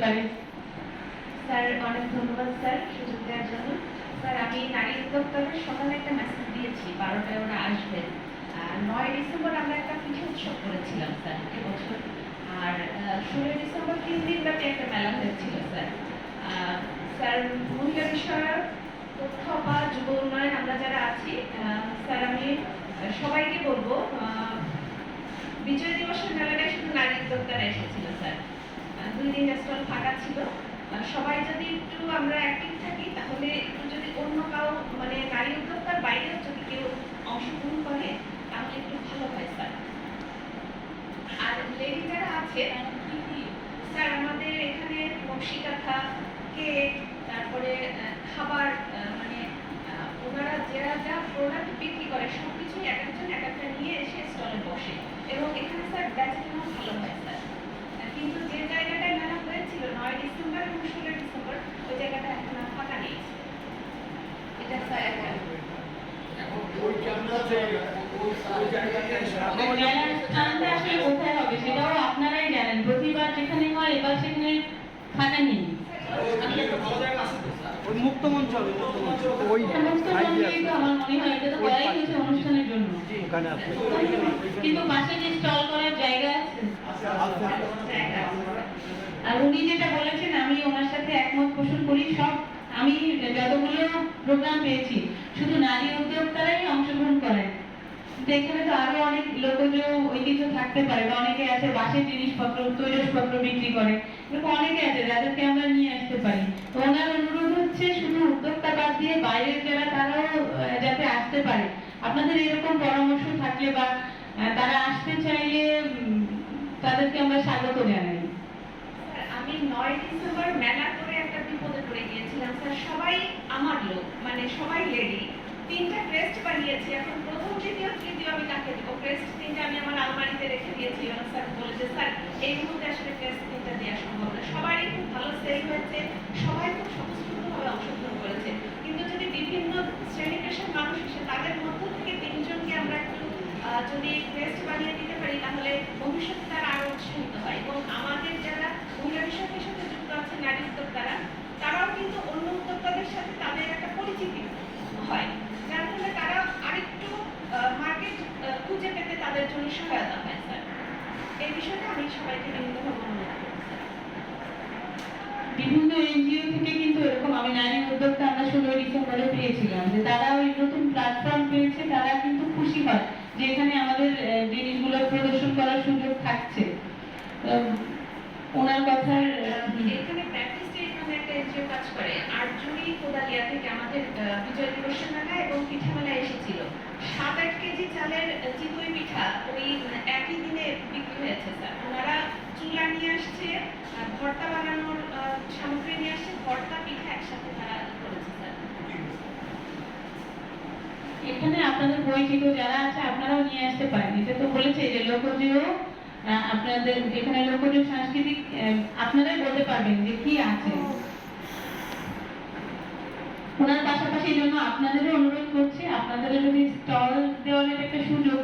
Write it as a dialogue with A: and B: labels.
A: পারে।
B: স্যার অনেক ধন্যবাদ স্যার সুযোগ দেওয়ার জন্য। স্যার আমি নারী উদ্যোক্তাদের সকালে একটা মেসেজ দিয়েছি 12টায় ওরা আসবেন। 9 ডিসেম্বর আমরা একটা পিঠে উৎসব করেছিলাম স্যার এবছর। আর 16 ডিসেম্বর 3 দিন ব্যাপী একটা মেলা হয়েছিল স্যার। স্যার মহিলা বিষয়ক তথ্য বা যুব উন্নয়ন আমরা যারা আছি স্যার আমি সবাইকে বলবো বিজয় দিবসের মেলাটায় শুধু নারী উদ্যোক্তারা এসেছিল স্যার। 2 দিন স্টল ফাঁকা ছিল। সবাই যদি একটু আমরা অ্যাক্টিভ থাকি তাহলে একটু যদি অন্য কাউ মানে নারী উদ্যোক্তার বাইরেও যদি কেউ অংশগ্রহণ করে তাহলে একটু ভালো হয় স্যার। আর লেডি যারা আছে স্যার আমাদের এখানে নকশি কাঁথা, কেক, তারপরে খাবার মানে ওনারা যারা যা প্রোডাক্ট বিক্রি করে সব কিছুই এক একজন এক একটা নিয়ে এসে স্টলে বসে এবং এখানে স্যার বেচাকেনা ভালো হয় স্যার। কিন্তু যে জায়গাটায় মেলা হয়েছিল 9 ডিসেম্বর এবং 16 ডিসেম্বর ওই জায়গাটা এখন আর ফাঁকা নেই। এটা স্যার একটা
A: মেলার স্থানটা আসলে কোথায় হবে সেটাও আপনারাই জানেন। প্রতিবার যেখানে হয় এবার সেখানে ফাঁকা নেই।
C: মুক্ত মঞ্চ হবে, ওই
A: আমার মনে হয় এটা তো করাই হয়েছে অনুষ্ঠানের জন্য।
C: ওখানে আছে
A: কিন্তু পাশে যে স্টল করার জায়গা আছে আর উনি যেটা বলেছেন আমি ওনার সাথে একমত পোষণ করি। সব আমি যতগুলো প্রোগ্রাম পেয়েছি শুধু নারী উদ্যোক্তারাই অংশগ্রহণ করেন। কিন্তু এখানে তো আরো অনেক লোকজ ঐতিহ্য থাকতে পারে বা অনেকে আছে বাঁশের জিনিসপত্র তৈজসপত্র বিক্রি করে, এরকম অনেকে আছে যাদেরকে আমরা নিয়ে আসতে পারি। তো ওনার অনুরোধ হচ্ছে শুধু উদ্যোক্তা বাদ দিয়ে বাইরের যারা তারাও যাতে আসতে পারে। আপনাদের এরকম পরামর্শ থাকলে বা তারা আসতে চাইলে তাদেরকে আমরা স্বাগত জানাই।
B: আমি 9 ডিসেম্বর মেলা করে একটা বিপদে পড়ে গিয়েছিলাম স্যার। সবাই আমার লোক মানে সবাই লেডি। 3টা ক্রেস্ট বানিয়েছি, এখন প্রথম দ্বিতীয় তৃতীয় আমি কাকে দেবো? ক্রেস্ট 3টা আমি আমার আলমারিতে রেখে দিয়েছি। স্যার বলেছে স্যার এই মুহূর্তে আসলে ক্রেস্ট 3টা দেওয়া সম্ভব না। সবারই খুব ভালো সেল হয়েছে, সবাই খুব স্বতঃস্ফূর্তভাবে অংশগ্রহণ করেছে। কিন্তু যদি বিভিন্ন শ্রেণী পেশার মানুষ এসে তাদের মধ্য থেকে 3জনকে আমরা একটু যদি ক্রেস্ট বানিয়ে দিতে পারি তাহলে ভবিষ্যতে তারা আরো উৎসাহিত হয়। এবং আমাদের যারা মহিলা বিষয়কের সাথে যুক্ত আছে নারী উদ্যোক্তারা তারাও কিন্তু অন্য উদ্যোক্তাদের সাথে তাদের একটা পরিচিতি হয়, যার ফলে তারা আরেকটু মার্কেট খুঁজে পেতে তাদের জন্য সহায়তা হয় স্যার। এই বিষয়টা আমি সবাইকে বিভিন্নভাবে অনুরোধ করি স্যার।
A: বিভিন্ন এনজিও থেকে কিন্তু এরকম আমি নারী উদ্যোক্তা আমরা 16 ডিসেম্বরে পেয়েছিলাম যে তারা ওই নতুন প্ল্যাটফর্ম পেয়েছে, তারা কিন্তু খুশি হয় যে এখানে আমাদের জিনিসগুলো প্রদর্শন করার সুযোগ থাকছে। ওনার কথার
B: এখানে প্র্যাকটিসে এখানে একটা এনজিও কাজ করে আরজুনি কোদালিয়া থেকে আমাদের বিজয় দিবসের মেলা এবং পিঠা মেলা এসেছিল। 7-8 কেজি চালের চিতই পিঠা ওই একই দিনে বিক্রি হয়েছে স্যার। ওনারা চুলা নিয়ে আসছে, ভর্তা বানানোর সামগ্রী নিয়ে আসছে, ভর্তা পিঠা একসাথে তারা করেছে স্যার।
A: এখানে আপনাদের পরিচিত যারা আছে আপনারাও নিয়ে আসতে পারেন। এটা তো বলেছে যে লোকজ আপনাদের এখানে লোকজ সাংস্কৃতিক আপনারাই বলতে পারবেন যে কি আছে। ওনার পাশাপাশি এই জন্য আপনাদেরও অনুরোধ করছি আপনাদেরও যদি স্টল দেওয়ার একটা সুযোগ